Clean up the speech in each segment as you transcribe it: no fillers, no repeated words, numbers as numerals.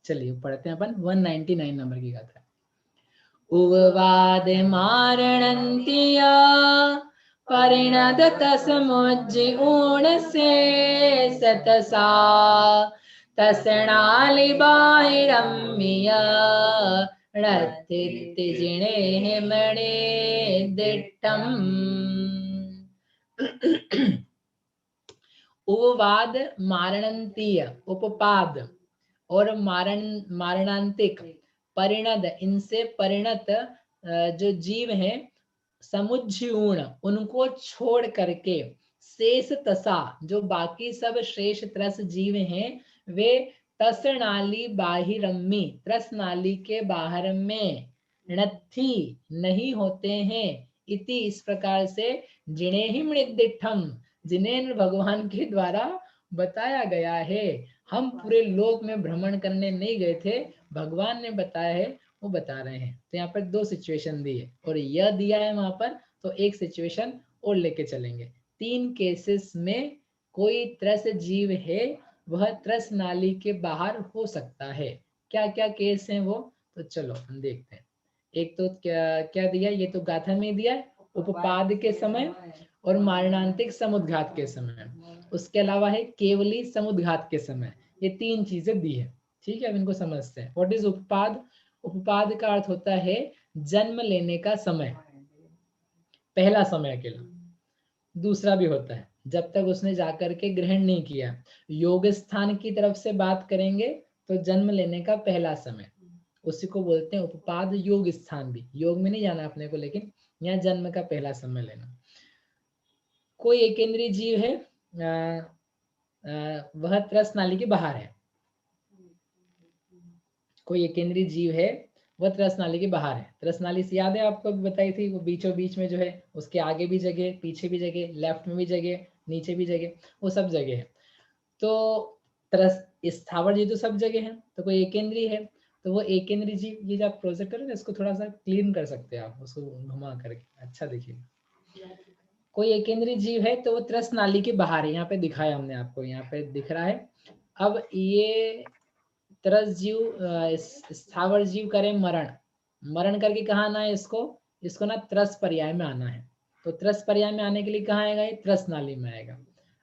चलिए पढ़ते हैं अपन 199 नंबर की गाथा। उवाद मारणंतिया परिणदत समुज्जीर्ण से सतसा तसणालि बाहिरम्मिया णत्तिजिणे मणे दिट्टम। उपवाद मारणंतीय उपपाद और मारणांतिक परिणत, इनसे परिणत जो जीव हैं समुज्जीर्ण उनको छोड़ करके शेष तसा जो बाकी सब शेष त्रस जीव हैं वे तसनाली बाहिरम्मी त्रस नाली के बाहर में णत्थी नहीं होते हैं। इति इस प्रकार से जिणे ही मृदिठम जिन्हें भगवान के द्वारा बताया गया है। हम पूरे लोक में भ्रमण करने नहीं गए थे, भगवान ने बताया है वो बता रहे हैं। तो यहाँ पर दो सिचुएशन दी है और यह दिया है वहां पर, तो एक सिचुएशन और लेके चलेंगे। 3 केसेस में कोई त्रस जीव है वह त्रस नाली के बाहर हो सकता है। क्या क्या केस हैं वो, तो चलो हम देखते हैं। एक तो क्या क्या दिया, ये तो गाथा में दिया है, उपपाद के समय और मारणांतिक समुद्घात के समय। उसके अलावा है केवली समुद्घात के समय। ये 3 चीजें दी है। ठीक है, अब इनको समझते हैं। What is उपपाद? उपपाद का अर्थ होता है जन्म लेने का समय, पहला समय अकेला। दूसरा भी होता है जब तक उसने जाकर के ग्रहण नहीं किया। योग स्थान की तरफ से बात करेंगे तो जन्म लेने का पहला समय, उसी को बोलते हैं उपपाद। योग स्थान भी, योग में नहीं जाना अपने को, लेकिन यहाँ जन्म का पहला समय लेना। कोई एक इंद्रिय जीव है, वह त्रस नाली के बाहर है। कोई एक इंद्रिय जीव है वह त्रस नाली के बाहर है। त्रस नाली से याद है आपको अभी बताई थी, वो बीचों बीच में जो है, उसके आगे भी जगह, पीछे भी जगह, लेफ्ट में भी जगह, नीचे भी जगह, वो सब जगह है। तो त्रस स्थावर जीव तो सब जगह है। तो कोई एक इंद्रिय है, तो वो एक इंद्रिय जीव, ये जो आप प्रोजेक्ट करें इसको थोड़ा सा क्लीन कर सकते हैं आप, उसको घुमा करके अच्छा देखिए। कोई एक इंद्रिय जीव है तो वो त्रस नाली के बाहर है। यहाँ पे दिखाया हमने आपको, यहाँ पे दिख रहा है। अब ये त्रस जीव स्थावर जीव करे मरण, मरण करके कहाँ आना है इसको, इसको ना त्रस पर्याय में आना है। तो त्रस पर्याय में आने के लिए कहाँ आएगा, ये त्रस नाली में आएगा।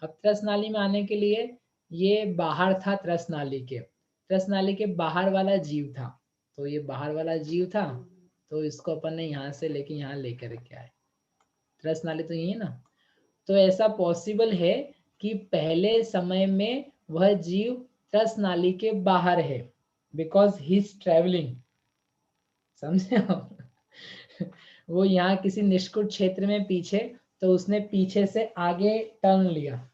अब त्रस नाली में आने के लिए ये बाहर था, त्रस नाली के, त्रस नाली के बाहर वाला जीव था। तो ये बाहर वाला जीव था, तो इसको अपन ने यहाँ से लेके यहाँ लेकर के आए। त्रस नाली तो यही है ना। तो ऐसा पॉसिबल है कि पहले समय में वह जीव त्रस नाली के बाहर है, बिकॉज ही इज ट्रेवलिंग, समझे आप? वो यहाँ किसी निष्कुट क्षेत्र में पीछे, तो उसने पीछे से आगे टर्न लिया।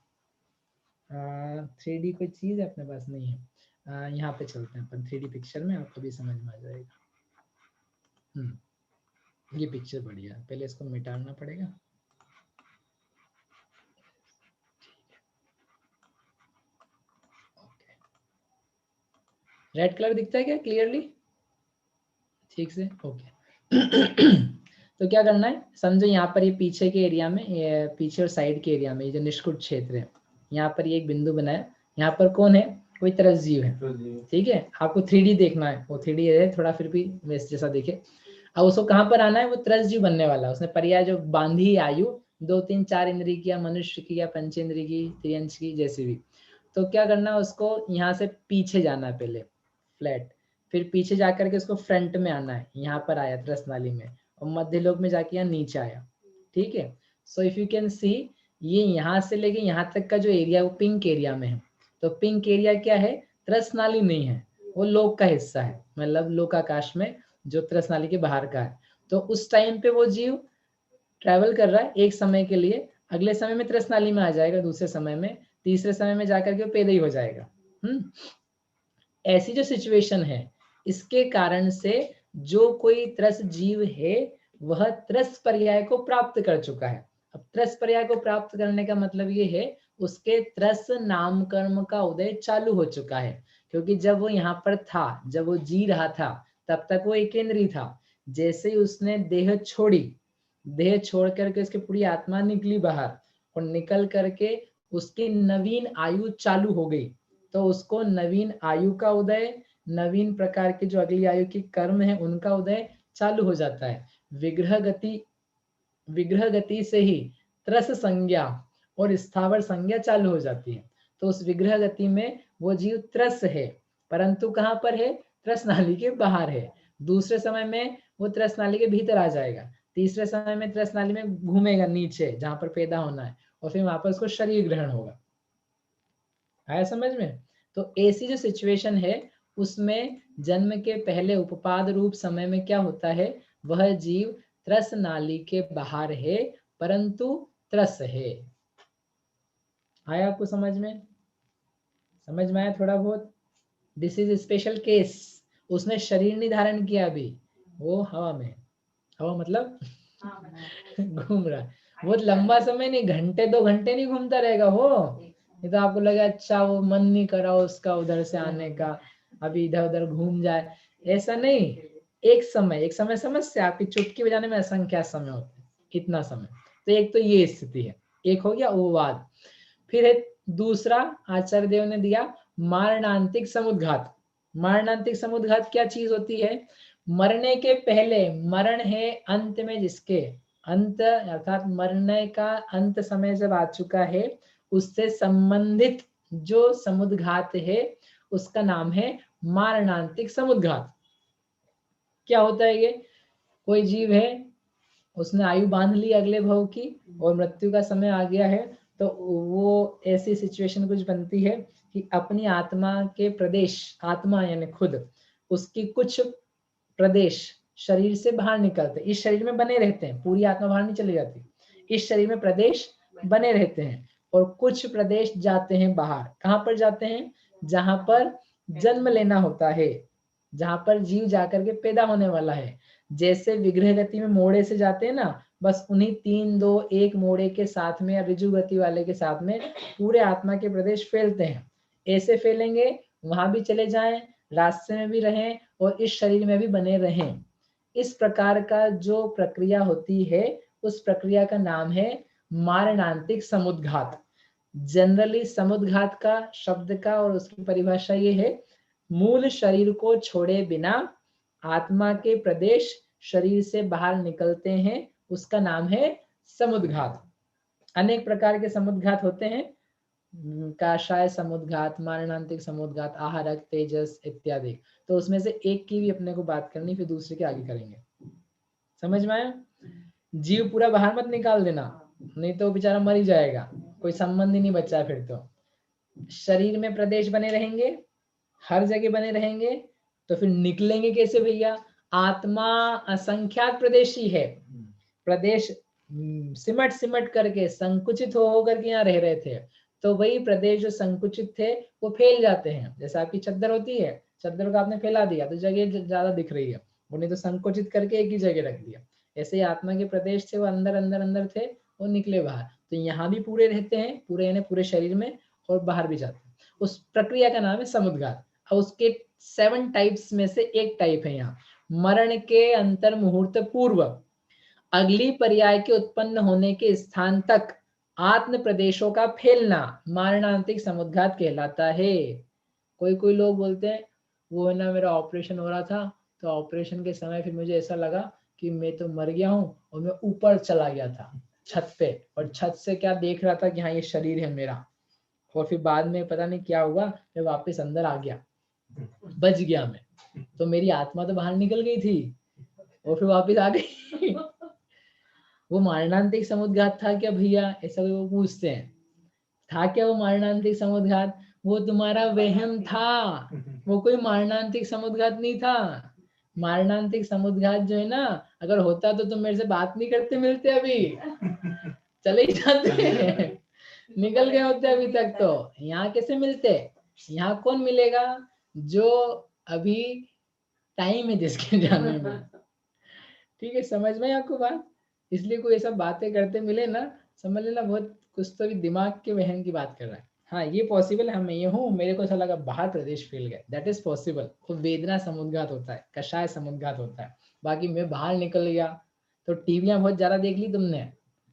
3D कोई चीज है अपने पास नहीं है। यहाँ पे चलते हैं अपन 3D पिक्चर में, आपको भी समझ में आ जाएगा। ये पिक्चर बढ़िया है, पहले इसको मिटाना पड़ेगा। रेड कलर दिखता है क्या क्लियरली, ठीक से? ओके। तो क्या करना है, समझो यहाँ पर ये पीछे के एरिया में, ये पीछे और साइड के एरिया में ये जो निष्कुट क्षेत्र है, यहाँ पर ये एक बिंदु बनाया। यहाँ पर कौन है, कोई त्रस जीव है। ठीक है, आपको 3D देखना है, वो 3D है थोड़ा फिर भी वैसे जैसा दिखे। अब उसको कहाँ पर आना है, वो त्रस जीव बनने वाला। उसने पर्याय जो बांधी आयु 2 3 4 इंद्रिय की, या मनुष्य की, या पंचेंद्रिय की, त्रियंश की, जैसी भी। तो क्या करना है, उसको यहाँ से पीछे जाना है पहले फ्लैट, फिर पीछे जाकर के उसको फ्रंट में आना है। यहाँ पर आया त्रस नाली में, और मध्य लोक में जाके यहाँ नीचे आया। ठीक है, so if you can see, ये यहाँ से लेके यहाँ तक का जो एरिया वो पिंक एरिया में है। तो पिंक एरिया क्या है, त्रस नाली नहीं है, वो लोक का हिस्सा है, मतलब लोकाकाश में जो त्रस नाली के बाहर का है। तो उस टाइम पे वो जीव ट्रैवल कर रहा है एक समय के लिए, अगले समय में त्रस नाली में आ जाएगा, दूसरे समय में, तीसरे समय में जाकर के पैदा ही हो जाएगा। ऐसी जो सिचुएशन है, इसके कारण से जो कोई त्रस जीव है वह त्रस पर्याय को प्राप्त कर चुका है। अब त्रस पर्याय को प्राप्त करने का मतलब ये है, उसके त्रस नाम कर्म का उदय चालू हो चुका है। क्योंकि जब वो यहाँ पर था, जब वो जी रहा था, तब तक वो एकेंद्रीय था। जैसे ही उसने देह छोड़ी, देह छोड़ करके उसकी पूरी आत्मा निकली बाहर, और निकल करके उसकी नवीन आयु चालू हो गई, तो उसको नवीन आयु का उदय, नवीन प्रकार के जो अगली आयु के कर्म है उनका उदय चालू हो जाता है। विग्रह गति से ही त्रस संज्ञा और स्थावर संज्ञा चालू हो जाती है। तो उस विग्रह गति में वो जीव त्रस है, परंतु कहाँ पर है? त्रस नाली के बाहर है। दूसरे समय में वो त्रस नाली के भीतर आ जाएगा। तीसरे समय में त्रस नाली में घूमेगा नीचे जहां पर पैदा होना है, और फिर वहां पर उसको शरीर ग्रहण होगा। आया समझ में? तो ऐसी जो सिचुएशन है उसमें जन्म के पहले उपपाद रूप समय में क्या होता है? वह जीव त्रस नाली के बाहर है, परंतु त्रस है। आया आपको समझ में? समझ में आया थोड़ा बहुत? This is special case. उसने शरीर नहीं धारण किया अभी, वो हवा में, हवा मतलब घूम रहा है। बहुत लंबा समय नहीं, घंटे 2 घंटे नहीं घूमता रहेगा वो। नहीं तो आपको लगे अच्छा वो मन नहीं करा उसका उधर से आने का, अभी इधर उधर घूम जाए, ऐसा नहीं। एक समय समझते, आपकी चुटकी बजाने में असंख्या समय होते हैं, कितना समय। तो एक तो ये स्थिति है, एक हो गया उपवाद। फिर है दूसरा, आचार्य देव ने दिया मारणांतिक समुद्घात। मारणांतिक समुद्घात क्या चीज होती है? मरने के पहले, मरण है अंत में जिसके, अंत अर्थात मरने का अंत समय जब आ चुका है, उससे संबंधित जो समुद्घात है उसका नाम है मारणांतिक समुद्घात। क्या होता है ये? कोई जीव है, उसने आयु बांध ली अगले भव की और मृत्यु का समय आ गया है, तो वो ऐसी सिचुएशन कुछ बनती है कि अपनी आत्मा के प्रदेश, आत्मा यानी खुद, उसकी कुछ प्रदेश शरीर से बाहर निकलते, इस शरीर में बने रहते हैं, पूरी आत्मा बाहर नहीं चली जाती, इस शरीर में प्रदेश बने रहते हैं, और कुछ प्रदेश जाते हैं बाहर। कहाँ पर जाते हैं? जहां पर जन्म लेना होता है, जहां पर जीव जाकर के पैदा होने वाला है। जैसे विग्रह गति में मोड़े से जाते हैं ना, बस उन्हीं 3 2 1 मोड़े के साथ में या ऋजु गति वाले के साथ में पूरे आत्मा के प्रदेश फैलते हैं। ऐसे फैलेंगे, वहां भी चले जाएं, रास्ते में भी रहें और इस शरीर में भी बने रहें। इस प्रकार का जो प्रक्रिया होती है, उस प्रक्रिया का नाम है मारणांतिक समुद्घात। जनरली समुद्घात का शब्द का और उसकी परिभाषा ये है, मूल शरीर को छोड़े बिना आत्मा के प्रदेश शरीर से बाहर निकलते हैं, उसका नाम है समुद्घात। अनेक प्रकार के समुद्घात होते हैं, काशाय समुद्घात, मारणांतिक समुद्घात, आहारक, तेजस इत्यादि। तो उसमें से एक की भी अपने को बात करनी, फिर दूसरे के आगे करेंगे। समझ में आया? जीव पूरा बाहर मत निकाल देना, नहीं तो बेचारा मर ही जाएगा, कोई संबंध ही नहीं बचा फिर तो। शरीर में प्रदेश बने रहेंगे, हर जगह बने रहेंगे, तो फिर निकलेंगे कैसे भैया? आत्मा असंख्यात प्रदेशी है, प्रदेश सिमट सिमट करके संकुचित हो करके यहाँ रह रहे थे, तो वही प्रदेश जो संकुचित थे वो फैल जाते हैं। जैसे आपकी चद्दर होती है, चद्दर को आपने फैला दिया तो जगह ज्यादा दिख रही है, उन्हें तो संकुचित करके एक ही जगह रख दिया। ऐसे ही आत्मा के प्रदेश थे, वो अंदर अंदर अंदर थे, वो निकले बाहर। तो यहाँ भी पूरे रहते हैं, पूरे यानी पूरे शरीर में, और बाहर भी जाते हैं। उस प्रक्रिया का नाम है समुद्घात। और उसके 7 टाइप्स में से एक टाइप है यहाँ, मरण के अंतर मुहूर्त पूर्व अगली पर्याय के उत्पन्न होने के स्थान तक आत्म प्रदेशों का फैलना मारणांतिक समुद्घात कहलाता है। कोई कोई लोग बोलते हैं वो है ना, मेरा ऑपरेशन हो रहा था, तो ऑपरेशन के समय फिर मुझे ऐसा लगा कि मैं तो मर गया हूँ, और मैं ऊपर चला गया था छत पे, और छत से क्या देख रहा था कि हाँ ये शरीर है मेरा, और फिर बाद में पता नहीं क्या हुआ, मैं वापस अंदर आ गया, बच गया मैं, तो मेरी आत्मा तो बाहर निकल गई थी और फिर वापस आ गई। वो मारणांतिक समुद्घात था क्या भैया? ऐसा वो पूछते हैं। था क्या वो मारणांतिक समुद्घात? वो तुम्हारा वहम था, वो कोई मारणांतिक समुद्घात नहीं था। मारणांतिक समुद्घात जो है ना, अगर होता तो तुम मेरे से बात नहीं करते, मिलते अभी चले ही जाते, निकल गए होते अभी तक। तो यहाँ कैसे मिलते? यहाँ कौन मिलेगा? जो अभी टाइम है जिसके जाने में। ठीक है, समझ में आपको बात? इसलिए कोई ऐसा बातें करते मिले ना, समझ लेना बहुत कुछ तो भी दिमाग के वहम की बात कर रहा है। हाँ ये पॉसिबल है, मैं ये हूँ, मेरे को ऐसा लगा बाहर प्रदेश फैल गया, दैट इज पॉसिबल। तो वेदना समुद्घात होता है, कषाय समुद्घात होता है। बाकी मैं बाहर निकल गया, तो टीवियां बहुत ज्यादा देख ली तुमने,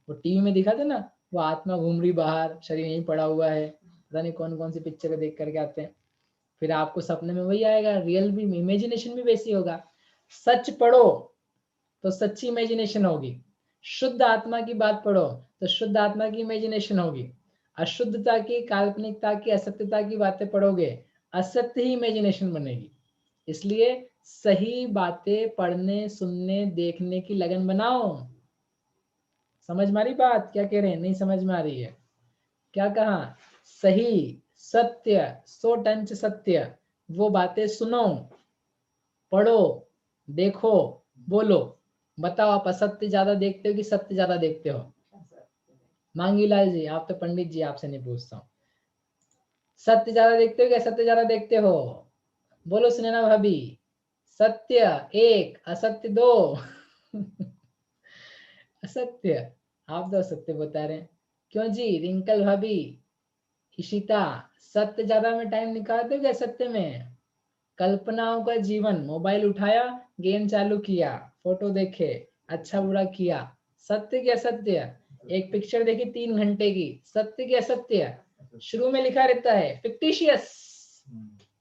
वो टीवी में दिखाते ना, वो आत्मा घूम रही बाहर, शरीर यहीं पड़ा हुआ है, पता नहीं कौन कौन सी पिक्चर देख करके आते हैं। फिर आपको सपने में वही आएगा, रियल भी, इमेजिनेशन भी वैसी होगा। सच पढ़ो तो सच्ची इमेजिनेशन होगी, शुद्ध आत्मा की बात पढ़ो तो शुद्ध आत्मा की इमेजिनेशन होगी, अशुद्धता की, काल्पनिकता की, असत्यता की बातें पढ़ोगे, असत्य ही इमेजिनेशन बनेगी। इसलिए सही बातें पढ़ने, सुनने, देखने की लगन बनाओ। समझ में आ रही बात? क्या कह रहे हैं? नहीं समझ में आ रही है? क्या कहा? सही, सत्य, 100% सत्य वो बातें सुनो, पढ़ो, देखो, बोलो। बताओ, आप असत्य ज्यादा देखते हो कि सत्य ज्यादा देखते हो? मांगीलाल जी, आप तो पंडित जी, आपसे नहीं पूछता हूँ। सत्य ज्यादा देखते हो कि असत्य ज्यादा देखते हो? बोलो सुनैना भाभी। सत्य 1, असत्य 2। असत्य, आप तो असत्य बता रहे हैं। क्यों जी? रिंकल भाभी, इशिता, सत्य ज्यादा में टाइम निकालते हो क्या असत्य में? कल्पनाओं का जीवन, मोबाइल उठाया, गेम चालू किया, फोटो देखे, अच्छा बुरा किया, सत्य की असत्य? एक पिक्चर देखी 3 घंटे की, सत्य की असत्य? शुरू में लिखा रहता है fictitious,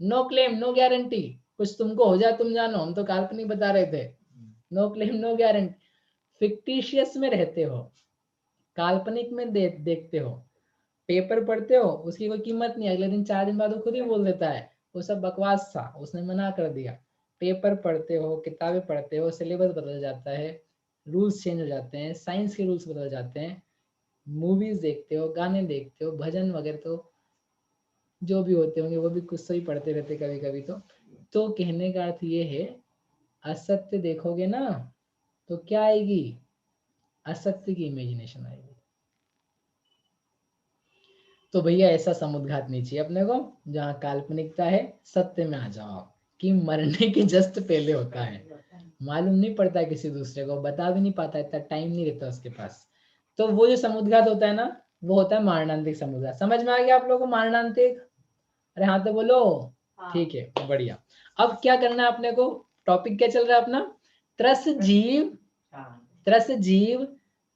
no claim no guarantee, कुछ तुमको हो जाए तुम जानो, हम तो काल्पनिक बता रहे थे। No claim no guarantee, fictitious में रहते हो, काल्पनिक में देखते हो। पेपर पढ़ते हो, उसकी कोई कीमत नहीं, अगले दिन 4 दिन बाद वो खुद ही बोल देता है वो सब बकवास था, उसने मना कर दिया। पेपर पढ़ते हो, किताबें पढ़ते हो, सिलेबस बदल जाता है, रूल्स चेंज हो जाते हैं, साइंस के रूल्स बदल जाते हैं, मूवीज देखते हो, गाने देखते हो, भजन वगैरह तो जो भी होते होंगे वो भी कुछ सही पढ़ते रहते कभी कभी। तो कहने का अर्थ ये है, असत्य देखोगे ना तो क्या आएगी? असत्य की इमेजिनेशन आएगी। तो भैया ऐसा समुद्घात नहीं चाहिए अपने को, जहाँ काल्पनिकता है, सत्य में आ जाओ कि मरने के जस्ट पहले होता है, मालूम नहीं पड़ता किसी दूसरे को, बता भी नहीं पाता, इतना टाइम नहीं रहता उसके पास। तो वो जो समुद्घात होता है ना, वो होता है मारणांतिक समुद्घात। समझ में आ गया आप लोगों को मारणांतिक? अरे हाँ तो बोलो। ठीक है, बढ़िया। अब क्या करना है अपने को? टॉपिक क्या चल रहा है अपना? त्रस जीव, त्रस जीव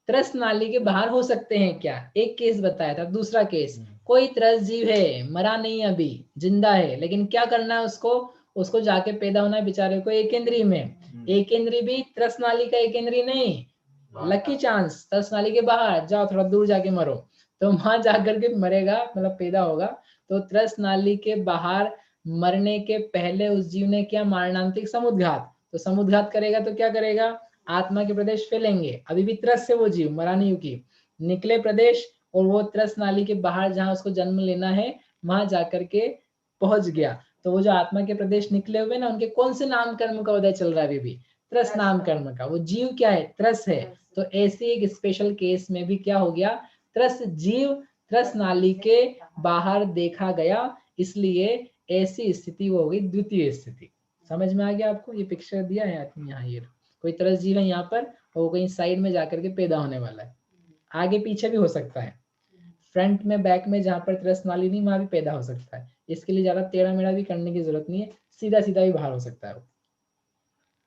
त्रस नाली के बाहर हो सकते हैं क्या? एक केस बताया था। दूसरा केस, कोई त्रस जीव है, मरा नहीं अभी, जिंदा है, लेकिन क्या करना है उसको? उसको जाके पैदा होना है बेचारे को एकेंद्री में। एकेंद्री भी त्रस नाली का एकेंद्री नहीं, लकी चांस, त्रस नाली के बाहर जाओ, थोड़ा दूर जाके मरो, तो वहां जाकर के मरेगा, मतलब पैदा होगा। तो त्रस नाली के बाहर मरने के पहले उस जीव ने किया मारणांतिक समुद्घात। तो समुद्घात करेगा तो क्या करेगा? आत्मा के प्रदेश फैलेंगे, अभी भी त्रस से वो जीव मरा नहीं, की निकले प्रदेश, और वो त्रस नाली के बाहर जहां उसको जन्म लेना है वहां जाकर के पहुंच गया। तो वो जो आत्मा के प्रदेश निकले हुए ना, उनके कौन से नाम कर्म का उदय चल रहा है? अभी भी त्रस नाम कर्म का। वो जीव क्या है? त्रस है। तो ऐसे एक स्पेशल केस में भी क्या हो गया? त्रस जीव त्रस नाली के बाहर देखा गया, इसलिए ऐसी स्थिति वो हो गई द्वितीय स्थिति। समझ में आ गया आपको? ये पिक्चर दिया है यहाँ, ये कोई त्रस जीव है यहाँ पर, और वो कहीं साइड में जाकर के पैदा होने वाला है, आगे पीछे भी हो सकता है, फ्रंट में बैक में, जहाँ पर त्रस नाली नहीं वहां भी पैदा हो सकता है। इसके लिए ज्यादा टेढ़ा मेढ़ा भी करने की जरूरत नहीं है, सीधा सीधा भी बाहर हो सकता है वो।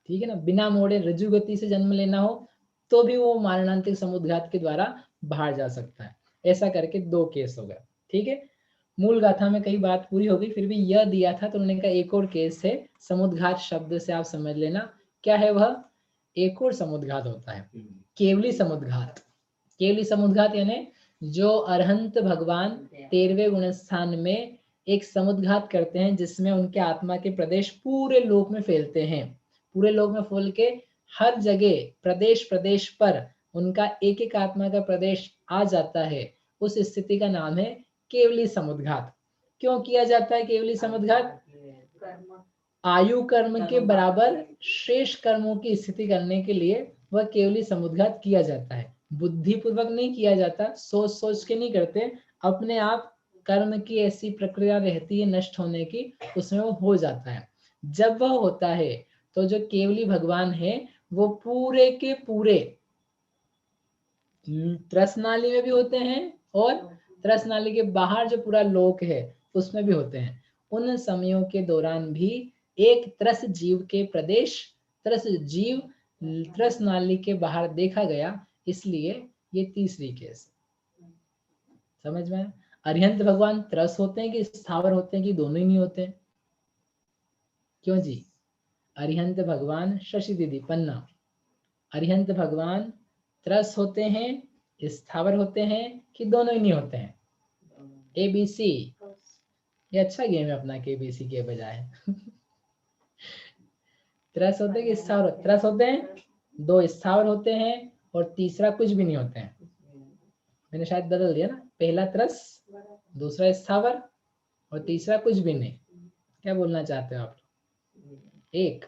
ठीक है ना? बिना मोड़े रज्जु गति से जन्म लेना हो तो भी वो मारणांतिक समुद्घात के द्वारा बाहर जा सकता है। ऐसा करके 2 केस हो गए। ठीक है, मूल गाथा में कई बात पूरी हो गई, फिर भी यह दिया था तो उन्होंने कहा एक और केस है। समुद्घात शब्द से आप समझ लेना क्या है वह। एक और समुद्घात होता है, केवली समुद्घात। केवली समुद्घात यानी जो अरहंत भगवान 13वें गुण स्थान में एक समुद्घात करते हैं, जिसमें उनके आत्मा के प्रदेश पूरे लोक में फैलते हैं, पूरे लोक में फैल के हर जगह प्रदेश प्रदेश पर उनका एक एक आत्मा का प्रदेश आ जाता है। उस स्थिति का नाम है केवली समुद्घात। क्यों किया जाता है केवली समुद्घात? आयु कर्म के बराबर शेष कर्मों की स्थिति करने के लिए वह केवली समुद्घात किया जाता है। बुद्धि पूर्वक नहीं किया जाता, सोच सोच के नहीं करते, अपने आप कर्म की ऐसी प्रक्रिया रहती है नष्ट होने की, उसमें वो हो जाता है। जब वह होता है तो जो केवली भगवान है वो पूरे के पूरे त्रस नाली में भी होते हैं, और त्रस नाली के बाहर जो पूरा लोक है उसमें भी होते हैं। उन समयों के दौरान भी एक त्रस जीव के प्रदेश, त्रस जीव त्रस नाली के बाहर देखा गया, इसलिए ये तीसरी केस। समझ में? अरिहंत भगवान त्रस होते हैं कि स्थावर होते हैं कि दोनों ही नहीं होते? क्यों जी? अरिहंत भगवान, शशि दीदी पन्ना, अरिहंत भगवान त्रस होते हैं, स्थावर होते हैं कि दोनों ही नहीं होते हैं? ABC, ये अच्छा गेम है अपना, KBC के बजाय। त्रस होते हैं कि स्थावर? त्रस होते हैं, 2 स्थावर होते हैं और तीसरा कुछ भी नहीं होते हैं। मैंने शायद बदल दिया ना, पहला त्रस, दूसरा स्थावर और तीसरा कुछ भी नहीं। क्या बोलना चाहते हो आप? एक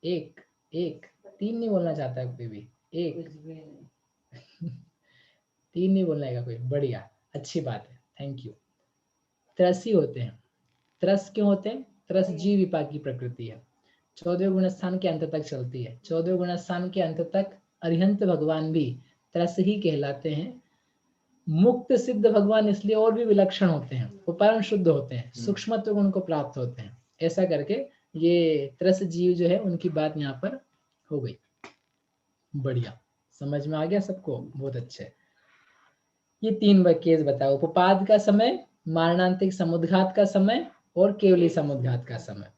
एक एक 3 नहीं बोलना चाहता है कोई भी? एक 3 नहीं बोलने का कोई? बढ़िया, अच्छी बात है, थैंक यू। त्रसी होते हैं। त्रस क्यों होते हैं? त्रस जीव विपाक की प्रकृति है, 14वें गुणस्थान के अंत तक चलती है। 14वें गुणस्थान के अंत तक अरिहंत भगवान भी त्रस ही कहलाते हैं। मुक्त सिद्ध भगवान इसलिए और भी विलक्षण होते हैं, वो परम शुद्ध होते हैं, सूक्ष्मत्व गुण को प्राप्त होते हैं। ऐसा करके ये त्रस जीव जो है उनकी बात यहाँ पर हो गई। बढ़िया, समझ में आ गया सबको? बहुत अच्छे। ये 3 केस बताओ, उपपाद का समय, मारणांतिक समुद्घात का समय और केवली समुद्घात का समय।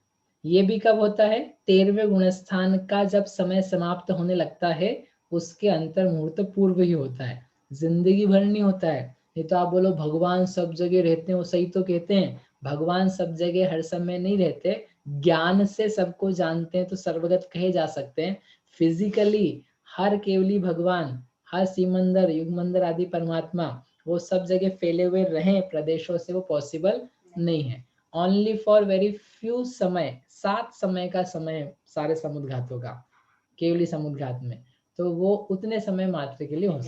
ये भी कब होता है? 13वें गुणस्थान का जब समय समाप्त होने लगता है, उसके अंतर मुहूर्त पूर्व ही होता है, जिंदगी भर नहीं होता है। नहीं तो आप बोलो भगवान सब जगह रहते हैं, वो सही तो कहते हैं, भगवान सब जगह हर समय नहीं रहते, ज्ञान से सबको जानते हैं तो सर्वगत कहे जा सकते हैं। फिजिकली हर केवली भगवान, हर सिमंदर युगमंदर आदि परमात्मा वो सब जगह फैले हुए रहे प्रदेशों से, वो पॉसिबल नहीं है। ओनली फॉर वेरी फ्यू समय, 7 समय का समय सारे समुद्घातों का, केवली समुद्घात में, तो वो उतने समय मात्र के लिए हो सकता है।